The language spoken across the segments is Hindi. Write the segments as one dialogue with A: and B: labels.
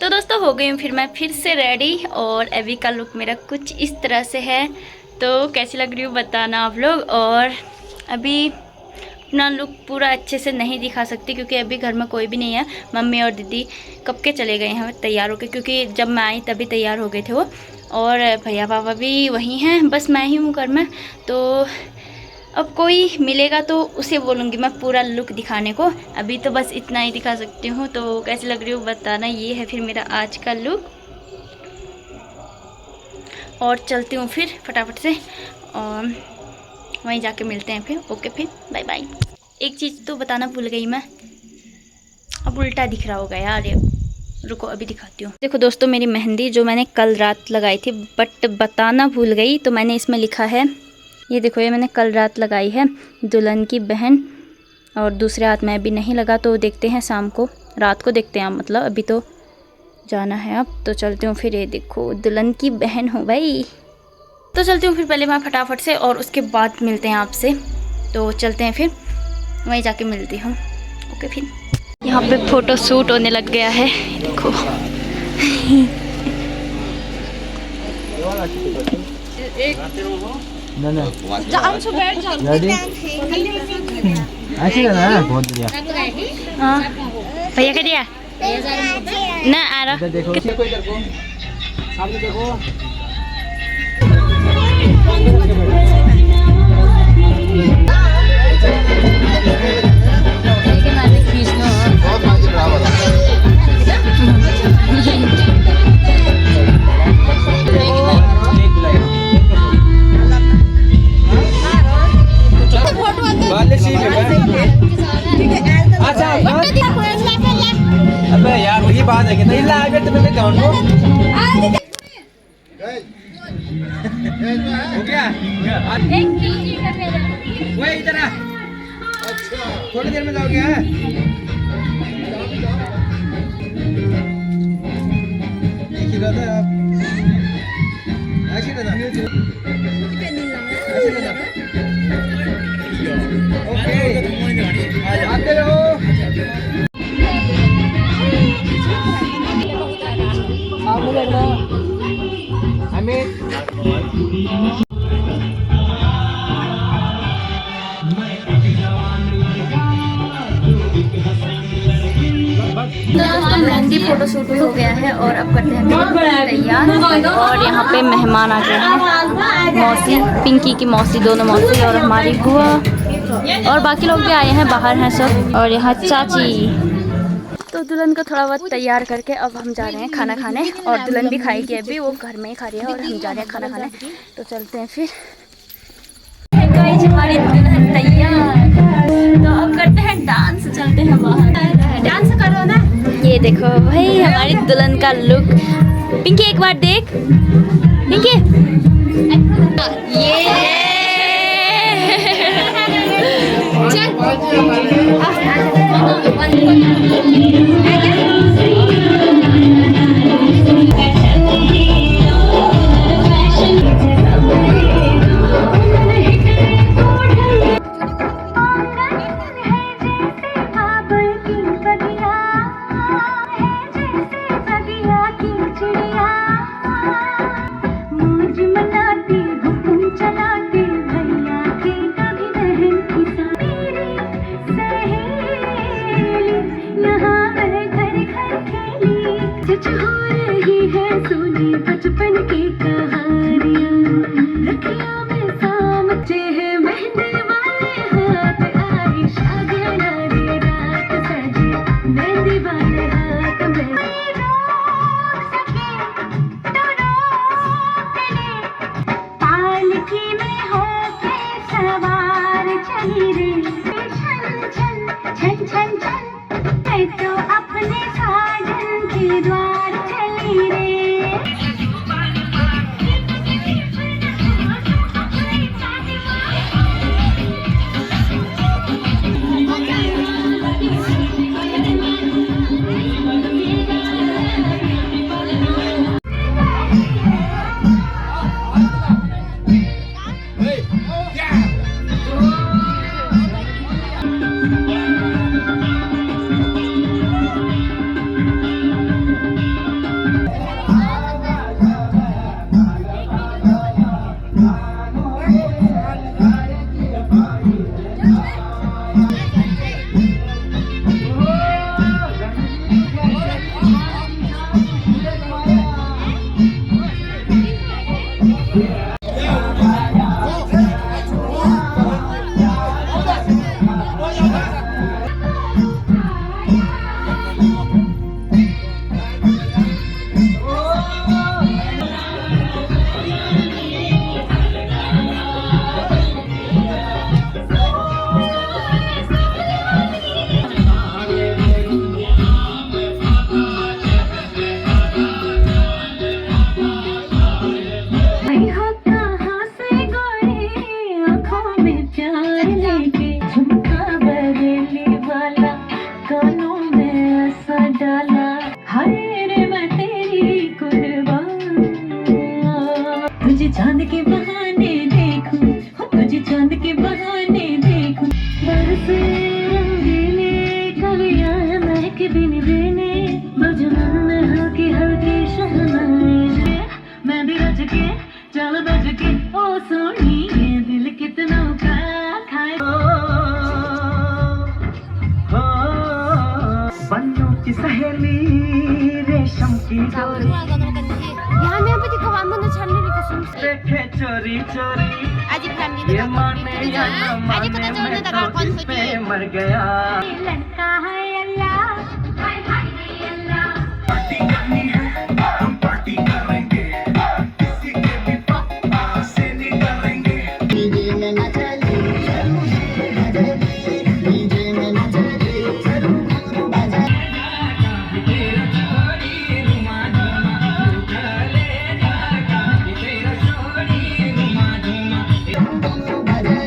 A: तो दोस्तों हो गई हूँ फिर से रेडी और अभी का लुक मेरा कुछ इस तरह से है। तो कैसी लग रही हूँ बताना आप लोग। और अभी अपना लुक पूरा अच्छे से नहीं दिखा सकती क्योंकि अभी घर में कोई भी नहीं है। मम्मी और दीदी कब के चले गए हैं तैयार होकर, क्योंकि जब मैं आई तभी तैयार हो गए थे वो। और भैया पापा भी वहीं हैं, बस मैं ही हूँ घर में। तो अब कोई मिलेगा तो उसे बोलूँगी मैं पूरा लुक दिखाने को। अभी तो बस इतना ही दिखा सकती हूँ। तो कैसी लग रही हूँ बताना। ये है फिर मेरा आज का लुक। और चलती हूँ फिर फटाफट से और वहीं जाके मिलते हैं फिर। ओके फिर बाय बाय। एक चीज़ तो बताना भूल गई मैं, अब उल्टा दिख रहा होगा यार ये, रुको अभी दिखाती हूँ। देखो दोस्तों मेरी मेहंदी जो मैंने कल रात लगाई थी, बट बताना भूल गई। तो मैंने इसमें लिखा है, ये देखो ये मैंने कल रात लगाई है, दुल्हन की बहन। और दूसरे हाथ में अभी नहीं लगा, तो देखते हैं शाम को, रात को देखते हैं मतलब। अभी तो जाना है अब, तो चलती हूँ फिर। ये देखो दुल्हन की बहन हो भाई। तो चलती हूँ फिर पहले मैं फटाफट से, और उसके बाद मिलते हैं आपसे। तो चलते हैं फिर, वहीं जाके मिलती हूँ। ओके फिर। यहाँ पे फ़ोटो शूट होने लग गया है, देखो। हाँ भैया क्या दिया ना आ रहा।
B: देखो सामने देखो। अबे यार वही बात है कि नहीं ला अबे तो मैं जाऊं हो क्या वही इधर आ। अच्छा थोड़ी देर में जाओगे हैं? एक ही रहता है आप ऐसे रहना ओके आते रहो।
A: मेहंदी फोटो शूट भी हो गया है और अब करते हैं तैयार। और यहाँ पे मेहमान आ गए हैं, मौसी, पिंकी की मौसी, दोनों मौसी और हमारी बुआ, और बाकी लोग भी आए हैं, बाहर हैं सब। और यहाँ चाची। तो दुल्हन को थोड़ा बहुत तैयार करके अब हम जा रहे हैं खाना खाने। और दुल्हन भी खाएगी, अभी वो घर में ही खा रही है और हम जा रहे हैं खाना खाने। तो चलते हैं फिर। हमारी दुल्हन तैयार, तो अब करते हैं डांस। चलते हैं बाहर, डांस करो ना। ये देखो भाई हमारी दुल्हन का लुक। पिंकी एक बार देख, पिंकी ये बचपन की कहानियां रखियां में सामचे हैं, मेहंदी वाले हाथ आई शादियां नारी रात सजी, मेहंदी वाले हाथ में पालकी में होके सवार चली रे, छन छन छन छन छन मैं तो अपने साजन के द्वार चली रे।
C: यहाँ में पनि को हाम्रो न छान्ने रे कसम
B: देखे चोरी चोरी
C: आज फैमिली
B: ये माने या न
C: आज कता जोड्ने त घर कौन सोची
B: पे मर गया
C: लड़का है अल्लाह हाय हाय अल्लाह
D: पार्टी करनी है हम पार्टी करेंगे किसी के भी पापा से नहीं डरेंगे डीजे में ना चले डीजे में ना चले जरूर बजा तेरा छोड़ी रुमा झुमा चले जागा तेरा छोड़ी रुमा झुमा बजा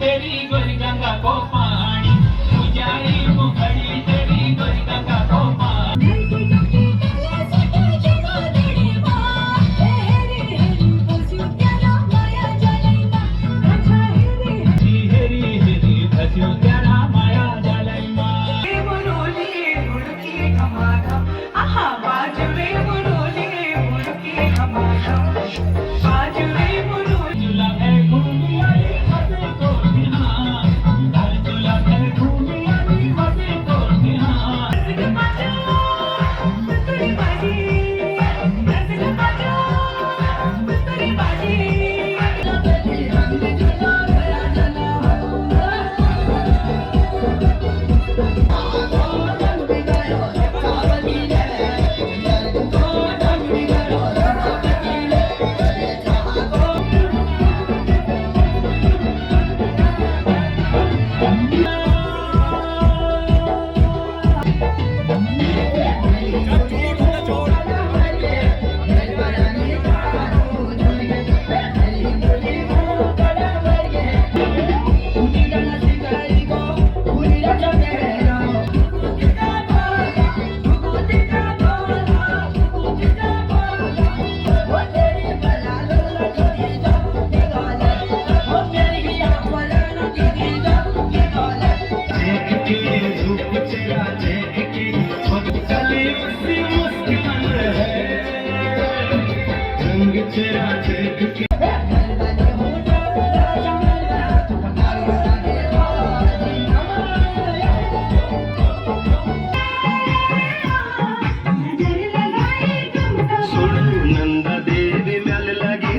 D: तेरी गोरी गंगा को पानी मुझाई मुखड़ी तेरी गोरी गंगा को पानी हेरी हेरी धस्यू तेरा माया जलैमा मुरोली मुड़की हमारा आहा बाजरे मुरोली मुड़की हमारा बाजरे मुरोली झूला है घूमी आई मजे को झूला है घूमी आई मजे को नंदा देवी मेल लगी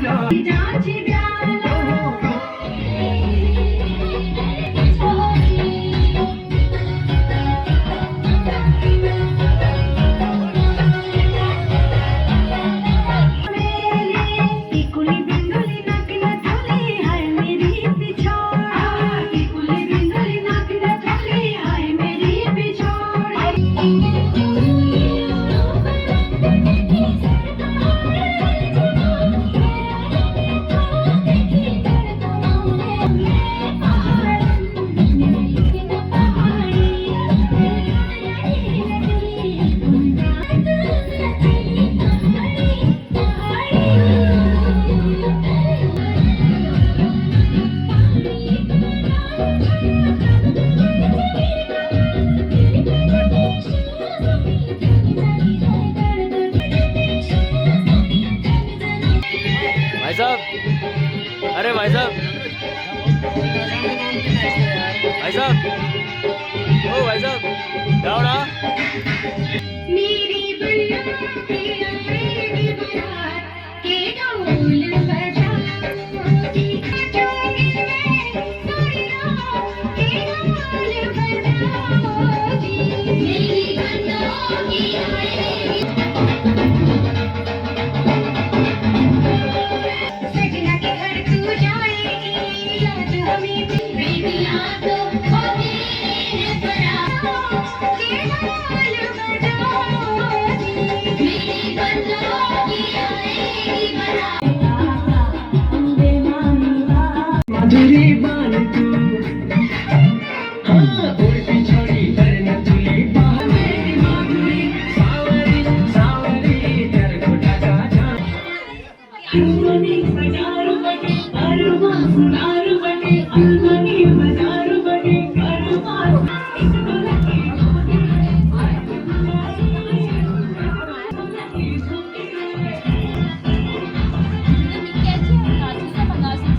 B: भाई साहब, अरे भाई साहब, भाई साहब, ओ भाई साहब, जाओ ना।
C: मेरी बल्ला मेरी बारात के ढोल बजाओ जी जोड़ी में सोनिया के ढोल बजाओ जी मेरी बल्ला की आएगी सजना के घर तू जाएगी याद हमें बेबी याद हो मेरे बड़ा के ढोल बजाओ जी मेरी बल्ला की आएगी बड़ा
D: माधुरी बाल तू हाँ उड़ती छोड़ी करना चुली बाहर मेरी माधुरी सावरी सावरी तेरे कोटा का जान अरमनी बाजार बने अरवा सुनार बने अरमनी बाजार बने अरवा एक दूल्हे की
A: Namig kaya siya, kasi sa mga sa